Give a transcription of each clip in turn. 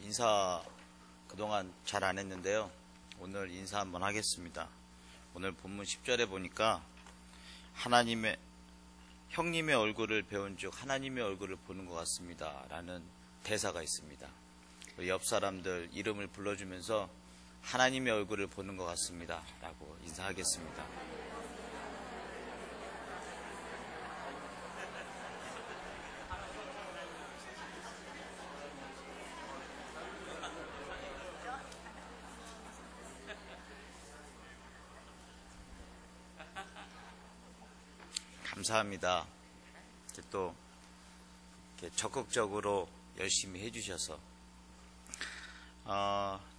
인사 그동안 잘 안 했는데요. 오늘 인사 한번 하겠습니다. 오늘 본문 10절에 보니까 형님의 얼굴을 배운 즉 하나님의 얼굴을 보는 것 같습니다 라는 대사가 있습니다. 옆 사람들 이름을 불러주면서 하나님의 얼굴을 보는 것 같습니다 라고 인사하겠습니다. 감사합니다. 또 이렇게 적극적으로 열심히 해주셔서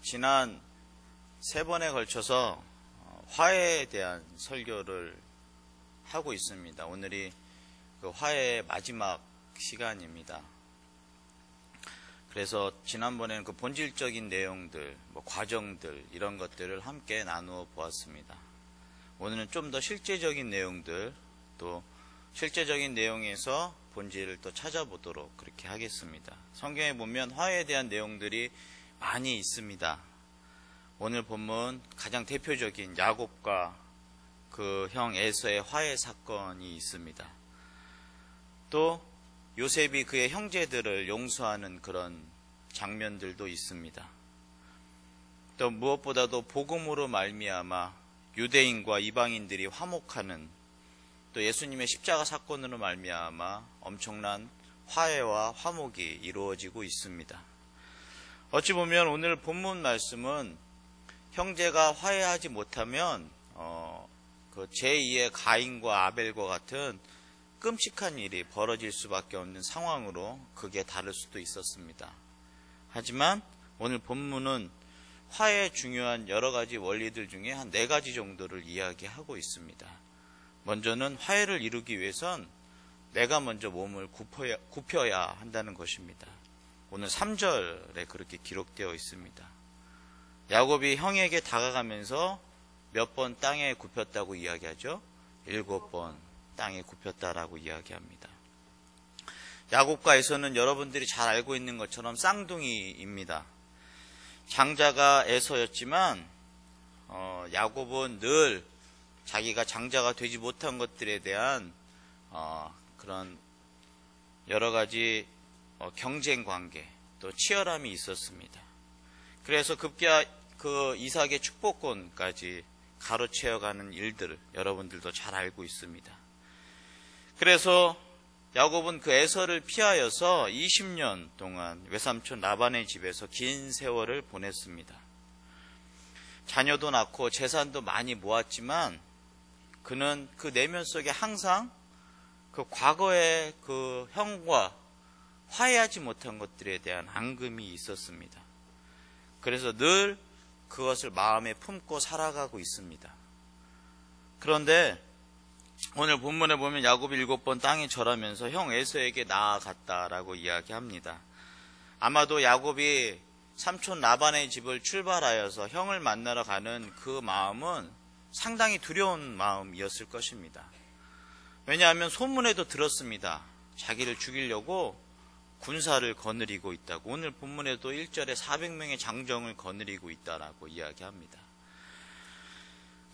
지난 3번에 걸쳐서 화해에 대한 설교를 하고 있습니다. 오늘이 그 화해의 마지막 시간입니다. 그래서 지난번에는 그 본질적인 내용들, 과정들 이런 것들을 함께 나누어 보았습니다. 오늘은 좀 더 실제적인 내용들, 또 실제적인 내용에서 본질을 또 찾아보도록 그렇게 하겠습니다. 성경에 보면 화해에 대한 내용들이 많이 있습니다. 오늘 본문 가장 대표적인 야곱과 그 형 에서의 화해 사건이 있습니다. 또 요셉이 그의 형제들을 용서하는 그런 장면들도 있습니다. 또 무엇보다도 복음으로 말미암아 유대인과 이방인들이 화목하는, 또 예수님의 십자가 사건으로 말미암아 엄청난 화해와 화목이 이루어지고 있습니다. 어찌 보면 오늘 본문 말씀은 형제가 화해하지 못하면 그 제2의 가인과 아벨과 같은 끔찍한 일이 벌어질 수밖에 없는 상황으로 그게 다를 수도 있었습니다. 하지만 오늘 본문은 화해에 중요한 여러 가지 원리들 중에 한 4가지 정도를 이야기하고 있습니다. 먼저는 화해를 이루기 위해선 내가 먼저 몸을 굽혀야 한다는 것입니다. 오늘 3절에 그렇게 기록되어 있습니다. 야곱이 형에게 다가가면서 몇 번 땅에 굽혔다고 이야기하죠? 7번 땅에 굽혔다라고 이야기합니다. 야곱과 에서는 여러분들이 잘 알고 있는 것처럼 쌍둥이입니다. 장자가 에서였지만 야곱은 늘 자기가 장자가 되지 못한 것들에 대한 그런 여러 가지 경쟁 관계, 또 치열함이 있었습니다. 그래서 급기야 그 이삭의 축복권까지 가로채어가는 일들을 여러분들도 잘 알고 있습니다. 그래서 야곱은 그 에서를 피하여서 20년 동안 외삼촌 라반의 집에서 긴 세월을 보냈습니다. 자녀도 낳고 재산도 많이 모았지만 그는 그 내면 속에 항상 그 과거의 그 형과 화해하지 못한 것들에 대한 앙금이 있었습니다. 그래서 늘 그것을 마음에 품고 살아가고 있습니다. 그런데 오늘 본문에 보면 야곱이 7번 땅에 절하면서 형 에서에게 나아갔다라고 이야기합니다. 아마도 야곱이 삼촌 라반의 집을 출발하여서 형을 만나러 가는 그 마음은 상당히 두려운 마음이었을 것입니다. 왜냐하면 소문에도 들었습니다. 자기를 죽이려고 군사를 거느리고 있다고. 오늘 본문에도 1절에 400명의 장정을 거느리고 있다라고 이야기합니다.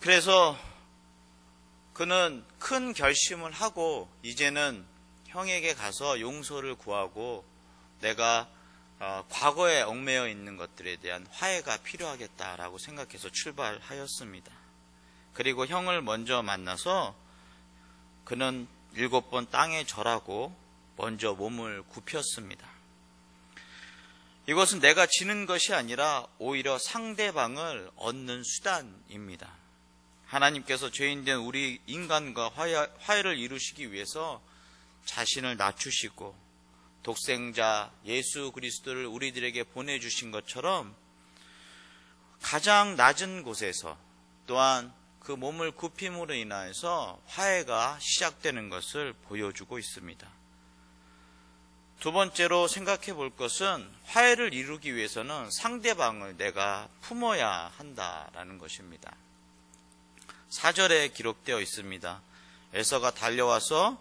그래서 그는 큰 결심을 하고 이제는 형에게 가서 용서를 구하고 내가 과거에 얽매여 있는 것들에 대한 화해가 필요하겠다라고 생각해서 출발하였습니다. 그리고 형을 먼저 만나서 그는 7번 땅에 절하고 먼저 몸을 굽혔습니다. 이것은 내가 지는 것이 아니라 오히려 상대방을 얻는 수단입니다. 하나님께서 죄인된 우리 인간과 화해를 이루시기 위해서 자신을 낮추시고 독생자 예수 그리스도를 우리들에게 보내주신 것처럼 가장 낮은 곳에서 또한 그 몸을 굽힘으로 인하여서 화해가 시작되는 것을 보여주고 있습니다. 두 번째로 생각해 볼 것은 화해를 이루기 위해서는 상대방을 내가 품어야 한다라는 것입니다. 4절에 기록되어 있습니다. 에서가 달려와서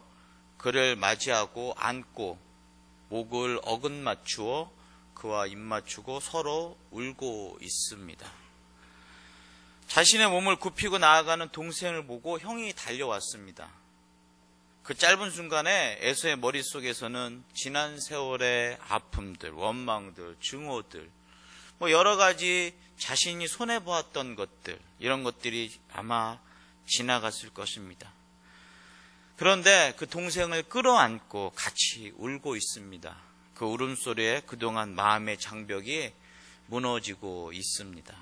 그를 맞이하고 안고 목을 어긋맞추어 그 그와 입맞추고 서로 울고 있습니다. 자신의 몸을 굽히고 나아가는 동생을 보고 형이 달려왔습니다. 그 짧은 순간에 에서의 머릿속에서는 지난 세월의 아픔들, 원망들, 증오들, 여러 가지 자신이 손해보았던 것들, 이런 것들이 아마 지나갔을 것입니다. 그런데 그 동생을 끌어안고 같이 울고 있습니다. 그 울음소리에 그동안 마음의 장벽이 무너지고 있습니다.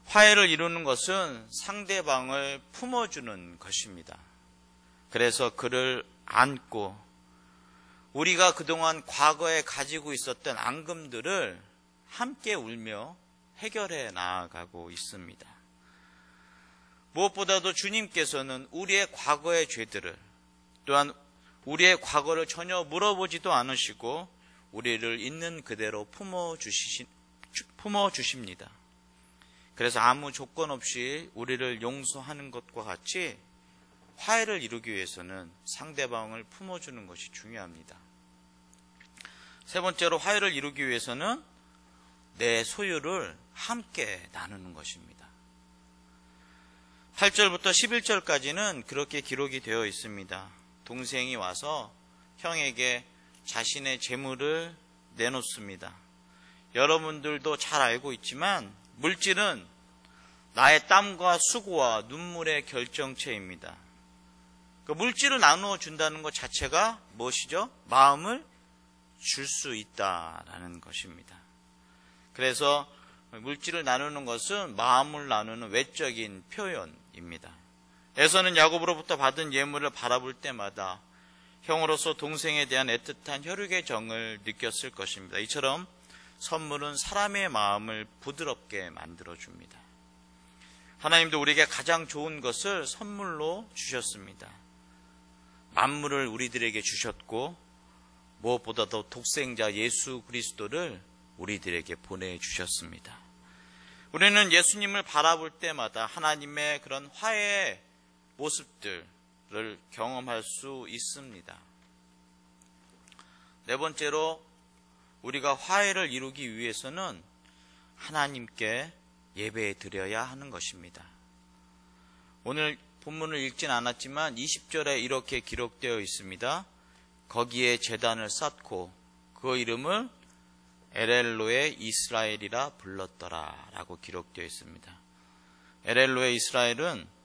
화해를 이루는 것은 상대방을 품어주는 것입니다. 그래서 그를 안고 우리가 그동안 과거에 가지고 있었던 앙금들을 함께 울며 해결해 나아가고 있습니다. 무엇보다도 주님께서는 우리의 과거의 죄들을, 또한 우리의 과거를 전혀 물어보지도 않으시고 우리를 있는 그대로 품어주십니다. 그래서 아무 조건 없이 우리를 용서하는 것과 같이 화해를 이루기 위해서는 상대방을 품어주는 것이 중요합니다. 세 번째로 화해를 이루기 위해서는 내 소유를 함께 나누는 것입니다. 8절부터 11절까지는 그렇게 기록이 되어 있습니다. 동생이 와서 형에게 자신의 재물을 내놓습니다. 여러분들도 잘 알고 있지만 물질은 나의 땀과 수고와 눈물의 결정체입니다. 그 물질을 나누어 준다는 것 자체가 무엇이죠? 마음을 줄 수 있다라는 것입니다. 그래서 물질을 나누는 것은 마음을 나누는 외적인 표현입니다. 에서는 야곱으로부터 받은 예물을 바라볼 때마다 형으로서 동생에 대한 애틋한 혈육의 정을 느꼈을 것입니다. 이처럼 선물은 사람의 마음을 부드럽게 만들어줍니다. 하나님도 우리에게 가장 좋은 것을 선물로 주셨습니다. 만물을 우리들에게 주셨고 무엇보다도 독생자 예수 그리스도를 우리들에게 보내주셨습니다. 우리는 예수님을 바라볼 때마다 하나님의 그런 화해의 모습들을 경험할 수 있습니다. 네 번째로 우리가 화해를 이루기 위해서는 하나님께 예배 드려야 하는 것입니다. 오늘 본문을 읽진 않았지만 20절에 이렇게 기록되어 있습니다. 거기에 제단을 쌓고 그 이름을 엘엘로의 이스라엘이라 불렀더라 라고 기록되어 있습니다. 엘엘로의 이스라엘은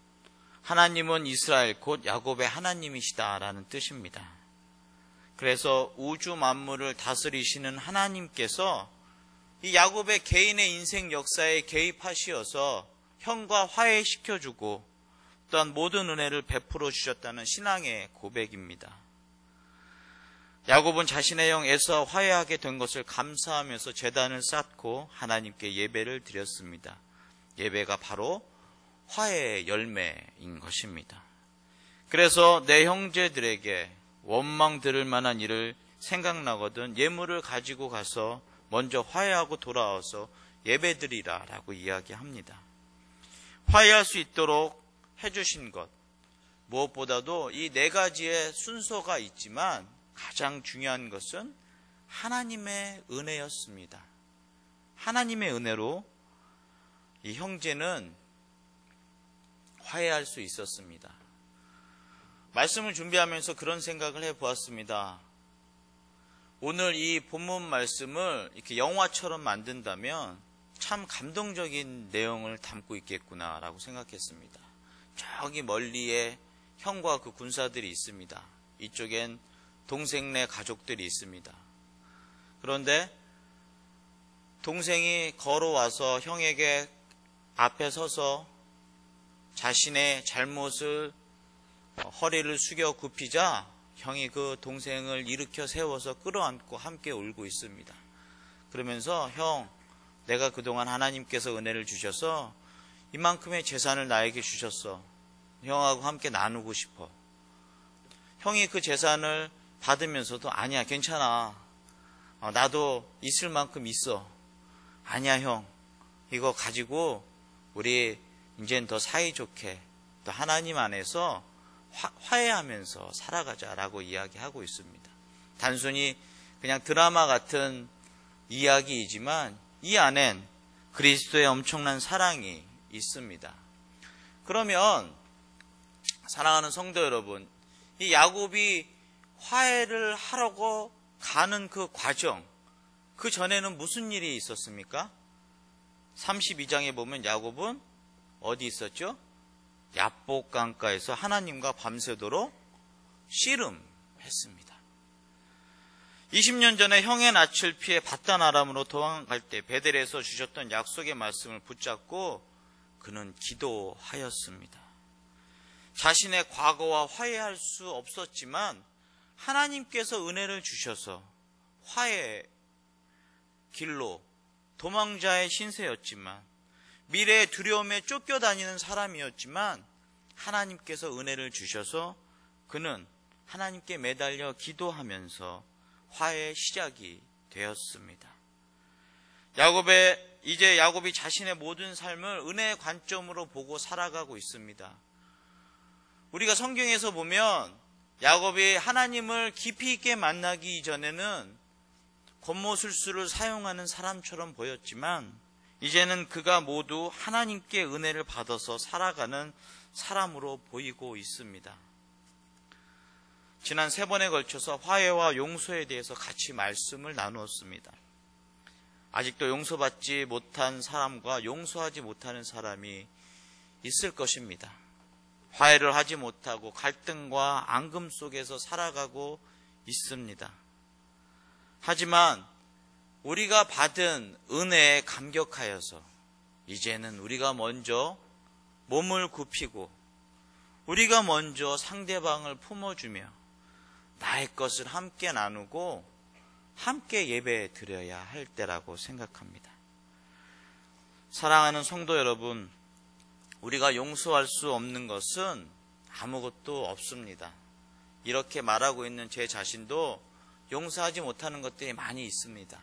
하나님은 이스라엘 곧 야곱의 하나님이시다 라는 뜻입니다. 그래서 우주 만물을 다스리시는 하나님께서 이 야곱의 개인의 인생 역사에 개입하시어서 형과 화해시켜주고 또한 모든 은혜를 베풀어 주셨다는 신앙의 고백입니다. 야곱은 자신의 형 에서와 화해하게 된 것을 감사하면서 제단을 쌓고 하나님께 예배를 드렸습니다. 예배가 바로 화해의 열매인 것입니다. 그래서 내 형제들에게 원망 들을 만한 일을 생각나거든 예물을 가지고 가서 먼저 화해하고 돌아와서 예배드리라 라고 이야기합니다. 화해할 수 있도록 해주신 것, 무엇보다도 이 네 가지의 순서가 있지만 가장 중요한 것은 하나님의 은혜였습니다. 하나님의 은혜로 이 형제는 화해할 수 있었습니다. 말씀을 준비하면서 그런 생각을 해보았습니다. 오늘 이 본문 말씀을 이렇게 영화처럼 만든다면 참 감동적인 내용을 담고 있겠구나라고 생각했습니다. 저기 멀리에 형과 그 군사들이 있습니다. 이쪽엔 동생네 가족들이 있습니다. 그런데 동생이 걸어와서 형에게 앞에 서서 자신의 잘못을 허리를 숙여 굽히자 형이 그 동생을 일으켜 세워서 끌어안고 함께 울고 있습니다. 그러면서 형, 내가 그동안 하나님께서 은혜를 주셔서 이만큼의 재산을 나에게 주셨어. 형하고 함께 나누고 싶어. 형이 그 재산을 받으면서도 아니야, 괜찮아. 나도 있을 만큼 있어. 아니야, 형. 이거 가지고 우리 이제는 더 사이좋게 또 하나님 안에서 화해하면서 살아가자라고 이야기하고 있습니다. 단순히 그냥 드라마 같은 이야기이지만 이 안엔 그리스도의 엄청난 사랑이 있습니다. 그러면 사랑하는 성도 여러분, 이 야곱이 화해를 하려고 가는 그 과정, 그 전에는 무슨 일이 있었습니까? 32장에 보면 야곱은 어디 있었죠? 야복 강가에서 하나님과 밤새도록 씨름했습니다. 20년 전에 형의 낯을 피해 바단 아람으로 도망갈 때 베델에서 주셨던 약속의 말씀을 붙잡고 그는 기도하였습니다. 자신의 과거와 화해할 수 없었지만 하나님께서 은혜를 주셔서 화해의 길로 도망자의 신세였지만 미래의 두려움에 쫓겨다니는 사람이었지만 하나님께서 은혜를 주셔서 그는 하나님께 매달려 기도하면서 화해의 시작이 되었습니다. 이제 야곱이 자신의 모든 삶을 은혜의 관점으로 보고 살아가고 있습니다. 우리가 성경에서 보면 야곱이 하나님을 깊이 있게 만나기 이전에는 겉모술수를 사용하는 사람처럼 보였지만 이제는 그가 모두 하나님께 은혜를 받아서 살아가는 사람으로 보이고 있습니다. 지난 3번에 걸쳐서 화해와 용서에 대해서 같이 말씀을 나누었습니다. 아직도 용서받지 못한 사람과 용서하지 못하는 사람이 있을 것입니다. 화해를 하지 못하고 갈등과 앙금 속에서 살아가고 있습니다. 하지만 우리가 받은 은혜에 감격하여서 이제는 우리가 먼저 몸을 굽히고 우리가 먼저 상대방을 품어주며 나의 것을 함께 나누고 함께 예배 드려야 할 때라고 생각합니다. 사랑하는 성도 여러분, 우리가 용서할 수 없는 것은 아무것도 없습니다. 이렇게 말하고 있는 제 자신도 용서하지 못하는 것들이 많이 있습니다.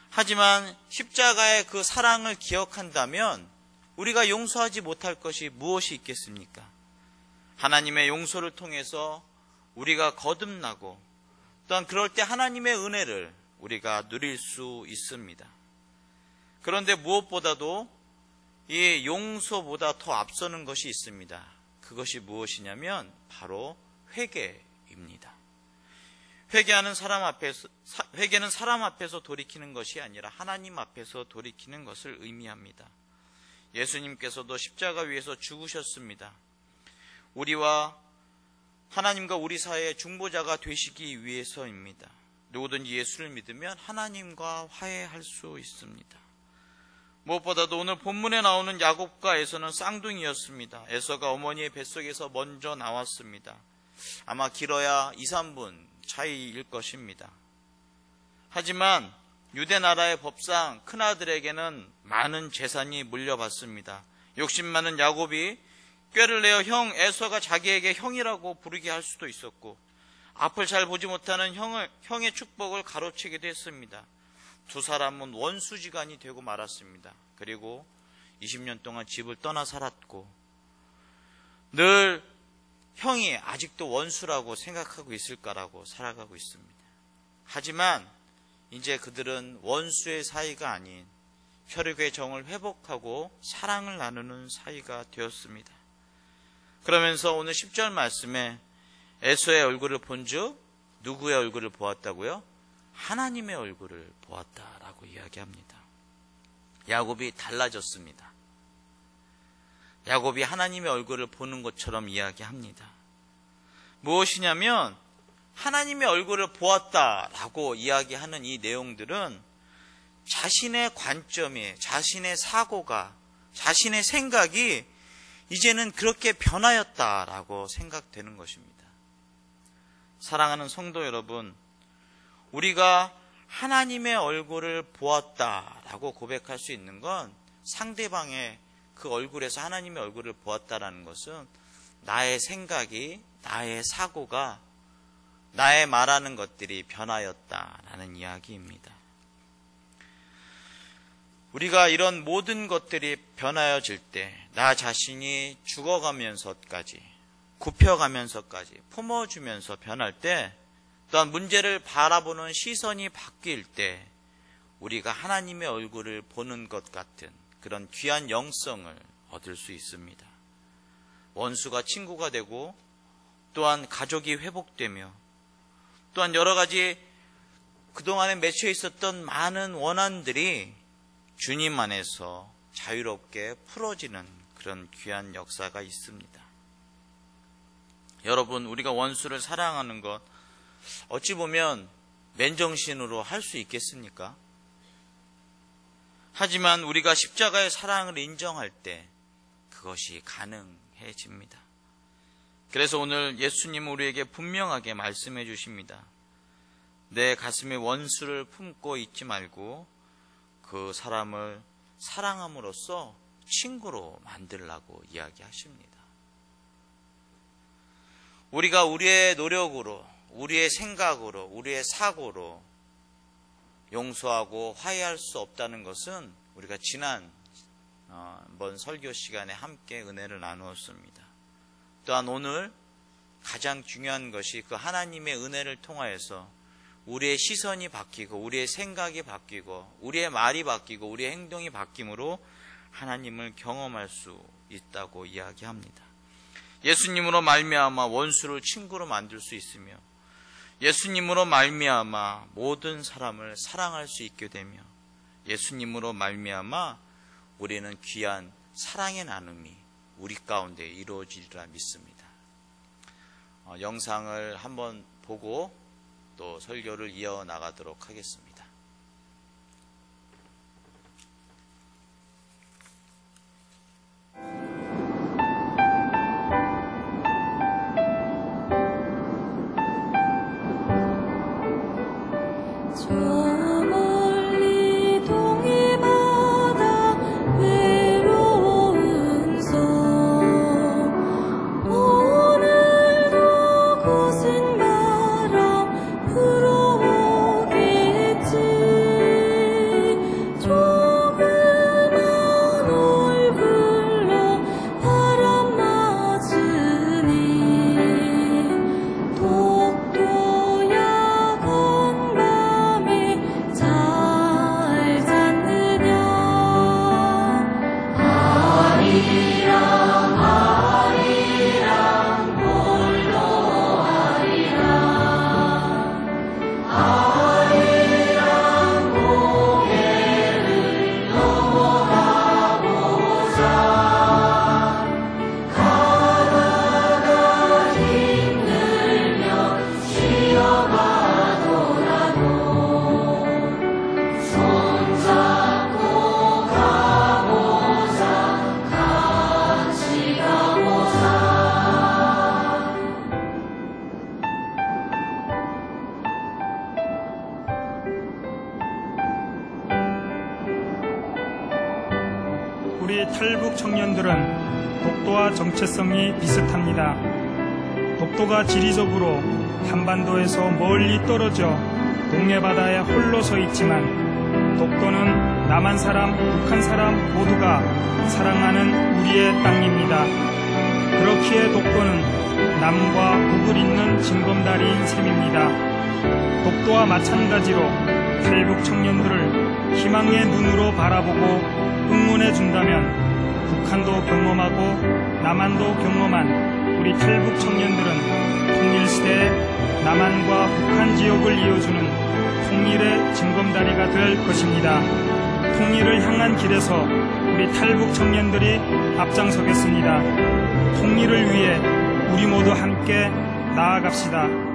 하지만 십자가의 그 사랑을 기억한다면 우리가 용서하지 못할 것이 무엇이 있겠습니까? 하나님의 용서를 통해서 우리가 거듭나고 또한 그럴 때 하나님의 은혜를 우리가 누릴 수 있습니다. 그런데 무엇보다도 이 용서보다 더 앞서는 것이 있습니다. 그것이 무엇이냐면 바로 회개입니다. 회개는 사람 앞에서 돌이키는 것이 아니라 하나님 앞에서 돌이키는 것을 의미합니다. 예수님께서도 십자가 위에서 죽으셨습니다. 우리와 하나님과 우리 사이의 중보자가 되시기 위해서입니다. 누구든지 예수를 믿으면 하나님과 화해할 수 있습니다. 무엇보다도 오늘 본문에 나오는 야곱과 에서는 쌍둥이였습니다. 에서가 어머니의 뱃속에서 먼저 나왔습니다. 아마 길어야 2, 3분 차이일 것입니다. 하지만 유대 나라의 법상 큰아들에게는 많은 재산이 물려받습니다. 욕심 많은 야곱이 꾀를 내어 형 에서가 자기에게 형이라고 부르게 할 수도 있었고 앞을 잘 보지 못하는 형의 축복을 가로채기도 했습니다. 두 사람은 원수지간이 되고 말았습니다. 그리고 20년 동안 집을 떠나 살았고 늘 형이 아직도 원수라고 생각하고 있을까라고 살아가고 있습니다. 하지만 이제 그들은 원수의 사이가 아닌 혈육의 정을 회복하고 사랑을 나누는 사이가 되었습니다. 그러면서 오늘 10절 말씀에 에서의 얼굴을 본즉 누구의 얼굴을 보았다고요? 하나님의 얼굴을 보았다라고 이야기합니다. 야곱이 달라졌습니다. 야곱이 하나님의 얼굴을 보는 것처럼 이야기합니다. 무엇이냐면 하나님의 얼굴을 보았다라고 이야기하는 이 내용들은 자신의 관점이, 자신의 사고가, 자신의 생각이 이제는 그렇게 변하였다라고 생각되는 것입니다. 사랑하는 성도 여러분, 우리가 하나님의 얼굴을 보았다라고 고백할 수 있는 건 상대방의 그 얼굴에서 하나님의 얼굴을 보았다라는 것은 나의 생각이, 나의 사고가, 나의 말하는 것들이 변하였다라는 이야기입니다. 우리가 이런 모든 것들이 변하여질 때 나 자신이 죽어가면서까지, 굽혀가면서까지, 품어주면서 변할 때 또한 문제를 바라보는 시선이 바뀔 때 우리가 하나님의 얼굴을 보는 것 같은 그런 귀한 영성을 얻을 수 있습니다. 원수가 친구가 되고 또한 가족이 회복되며 또한 여러 가지 그동안에 맺혀 있었던 많은 원한들이 주님 안에서 자유롭게 풀어지는 그런 귀한 역사가 있습니다. 여러분, 우리가 원수를 사랑하는 것 어찌 보면 맨정신으로 할 수 있겠습니까? 하지만 우리가 십자가의 사랑을 인정할 때 그것이 가능해집니다. 그래서 오늘 예수님은 우리에게 분명하게 말씀해 주십니다. 내 가슴에 원수를 품고 있지 말고 그 사람을 사랑함으로써 친구로 만들라고 이야기하십니다. 우리가 우리의 노력으로, 우리의 생각으로, 우리의 사고로 용서하고 화해할 수 없다는 것은 우리가 지난 한번 설교 시간에 함께 은혜를 나누었습니다. 또한 오늘 가장 중요한 것이 그 하나님의 은혜를 통하여서 우리의 시선이 바뀌고 우리의 생각이 바뀌고 우리의 말이 바뀌고 우리의 행동이 바뀜으로 하나님을 경험할 수 있다고 이야기합니다. 예수님으로 말미암아 원수를 친구로 만들 수 있으며 예수님으로 말미암아 모든 사람을 사랑할 수 있게 되며 예수님으로 말미암아 우리는 귀한 사랑의 나눔이 우리 가운데 이루어지리라 믿습니다. 영상을 한번 보고 또 설교를 이어나가도록 하겠습니다. 우리 탈북 청년들은 독도와 정체성이 비슷합니다. 독도가 지리적으로 한반도에서 멀리 떨어져 동해바다에 홀로 서 있지만 독도는 남한 사람, 북한 사람 모두가 사랑하는 우리의 땅입니다. 그렇기에 독도는 남과 북을 잇는 징검다리인 셈입니다. 독도와 마찬가지로 탈북 청년들을 희망의 눈으로 바라보고 응원해 준다면 북한도 경험하고 남한도 경험한 우리 탈북 청년들은 통일시대에 남한과 북한 지역을 이어주는 통일의 징검다리가 될 것입니다. 통일을 향한 길에서 우리 탈북 청년들이 앞장서겠습니다. 통일을 위해 우리 모두 함께 나아갑시다.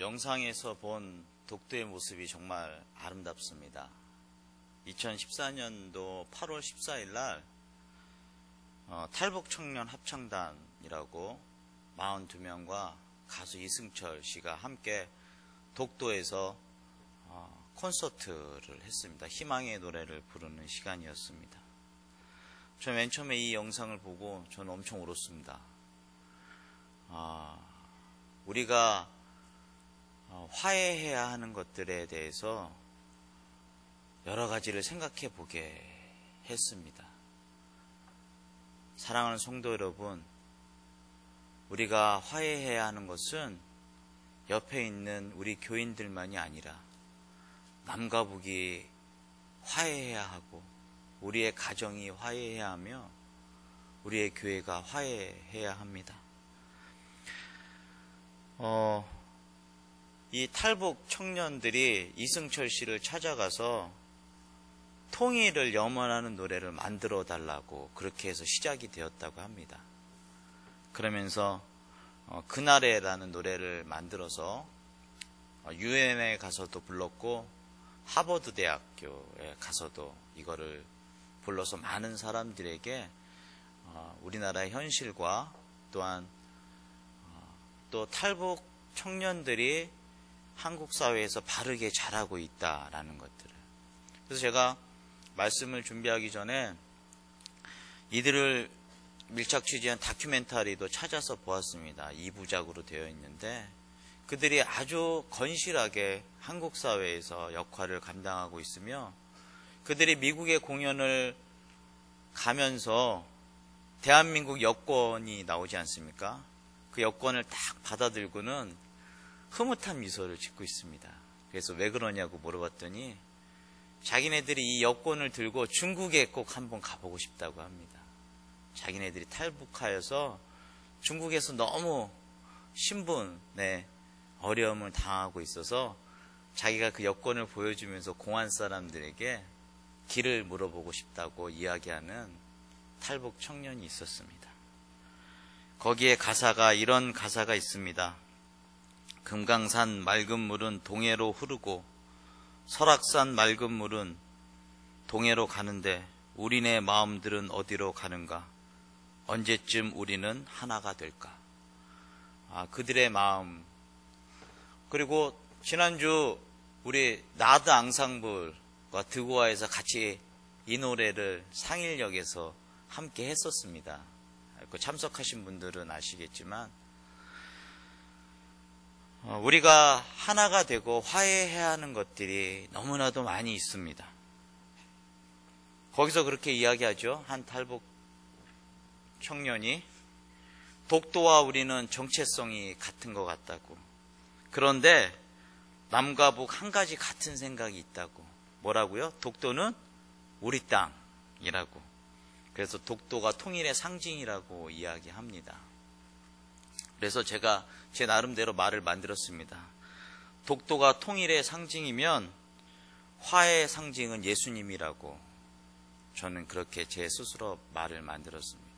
영상에서 본 독도의 모습이 정말 아름답습니다. 2014년도 8월 14일 날 탈북 청년 합창단이라고 42명과 가수 이승철 씨가 함께 독도에서 콘서트를 했습니다. 희망의 노래를 부르는 시간이었습니다. 저 맨 처음에 이 영상을 보고 저는 엄청 울었습니다. 우리가 화해해야 하는 것들에 대해서 여러 가지를 생각해 보게 했습니다. 사랑하는 성도 여러분, 우리가 화해해야 하는 것은 옆에 있는 우리 교인들만이 아니라 남과 북이 화해해야 하고 우리의 가정이 화해해야 하며 우리의 교회가 화해해야 합니다. 이 탈북 청년들이 이승철 씨를 찾아가서 통일을 염원하는 노래를 만들어 달라고 그렇게 해서 시작이 되었다고 합니다. 그러면서 그날에라는 노래를 만들어서 UN에 가서도 불렀고 하버드 대학교에 가서도 이거를 불러서 많은 사람들에게 우리나라의 현실과 또한 또 탈북 청년들이 한국 사회에서 바르게 자라고 있다라는 것들을. 그래서 제가 말씀을 준비하기 전에 이들을 밀착 취재한 다큐멘터리도 찾아서 보았습니다. 2부작으로 되어 있는데 그들이 아주 건실하게 한국 사회에서 역할을 감당하고 있으며 그들이 미국의 공연을 가면서 대한민국 여권이 나오지 않습니까? 그 여권을 딱 받아들고는 흐뭇한 미소를 짓고 있습니다. 그래서 왜 그러냐고 물어봤더니 자기네들이 이 여권을 들고 중국에 꼭 한번 가보고 싶다고 합니다. 자기네들이 탈북하여서 중국에서 너무 신분에 어려움을 당하고 있어서 자기가 그 여권을 보여주면서 공안 사람들에게 길을 물어보고 싶다고 이야기하는 탈북 청년이 있었습니다. 거기에 이런 가사가 있습니다. 금강산 맑은 물은 동해로 흐르고 설악산 맑은 물은 동해로 가는데 우리네 마음들은 어디로 가는가? 언제쯤 우리는 하나가 될까? 그들의 마음. 그리고 지난주 우리 나드 앙상블과 드고아에서 같이 이 노래를 상일역에서 함께 했었습니다. 참석하신 분들은 아시겠지만 우리가 하나가 되고 화해해야 하는 것들이 너무나도 많이 있습니다. 거기서 그렇게 이야기하죠. 한 탈북 청년이 독도와 우리는 정체성이 같은 것 같다고. 그런데 남과 북 한 가지 같은 생각이 있다고. 뭐라고요? 독도는 우리 땅이라고. 그래서 독도가 통일의 상징이라고 이야기합니다. 그래서 제가 제 나름대로 말을 만들었습니다. 독도가 통일의 상징이면 화해의 상징은 예수님이라고 저는 그렇게 제 스스로 말을 만들었습니다.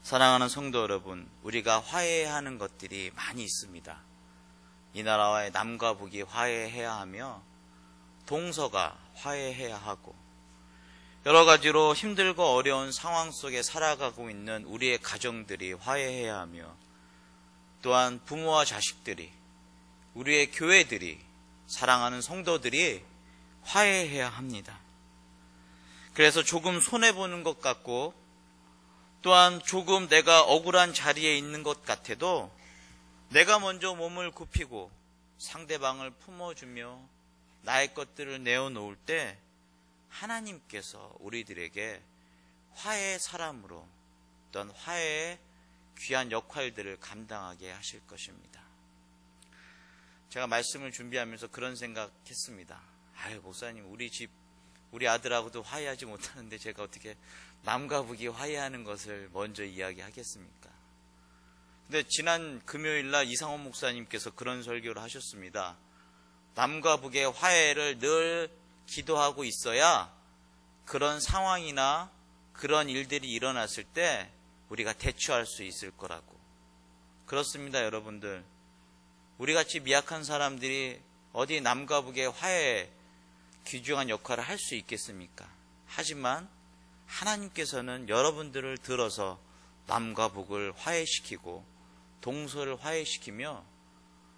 사랑하는 성도 여러분, 우리가 화해해야 하는 것들이 많이 있습니다. 이 나라와의 남과 북이 화해해야 하며 동서가 화해해야 하고 여러 가지로 힘들고 어려운 상황 속에 살아가고 있는 우리의 가정들이 화해해야 하며 또한 부모와 자식들이 우리의 교회들이 사랑하는 성도들이 화해해야 합니다. 그래서 조금 손해보는 것 같고 또한 조금 내가 억울한 자리에 있는 것 같아도 내가 먼저 몸을 굽히고 상대방을 품어주며 나의 것들을 내어놓을 때 하나님께서 우리들에게 화해의 사람으로 또한 화해의 귀한 역할들을 감당하게 하실 것입니다. 제가 말씀을 준비하면서 그런 생각했습니다. 목사님, 우리 아들하고도 화해하지 못하는데 제가 어떻게 남과 북이 화해하는 것을 먼저 이야기하겠습니까? 근데 지난 금요일날 이상원 목사님께서 그런 설교를 하셨습니다. 남과 북의 화해를 늘 기도하고 있어야 그런 상황이나 그런 일들이 일어났을 때 우리가 대처할 수 있을 거라고. 그렇습니다, 여러분들. 우리같이 미약한 사람들이 어디 남과 북의 화해에 귀중한 역할을 할 수 있겠습니까? 하지만 하나님께서는 여러분들을 들어서 남과 북을 화해시키고 동서를 화해시키며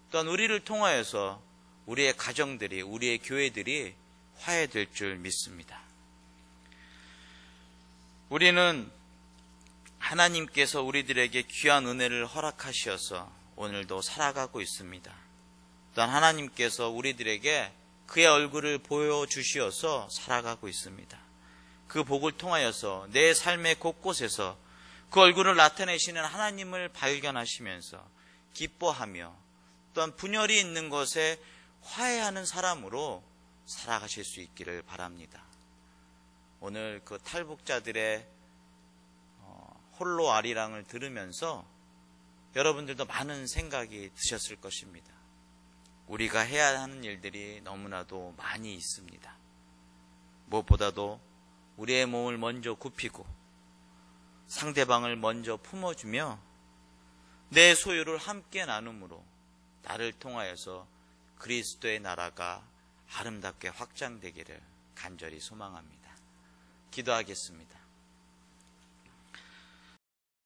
또한 우리를 통하여서 우리의 가정들이, 우리의 교회들이 화해될 줄 믿습니다. 우리는 하나님께서 우리들에게 귀한 은혜를 허락하시어서 오늘도 살아가고 있습니다. 또한 하나님께서 우리들에게 그의 얼굴을 보여주시어서 살아가고 있습니다. 그 복을 통하여서 내 삶의 곳곳에서 그 얼굴을 나타내시는 하나님을 발견하시면서 기뻐하며 또한 분열이 있는 것에 화해하는 사람으로 살아가실 수 있기를 바랍니다. 오늘 그 탈북자들의 홀로 아리랑을 들으면서 여러분들도 많은 생각이 드셨을 것입니다. 우리가 해야 하는 일들이 너무나도 많이 있습니다. 무엇보다도 우리의 몸을 먼저 굽히고 상대방을 먼저 품어주며 내 소유를 함께 나눔으로 나를 통하여서 그리스도의 나라가 아름답게 확장되기를 간절히 소망합니다. 기도하겠습니다.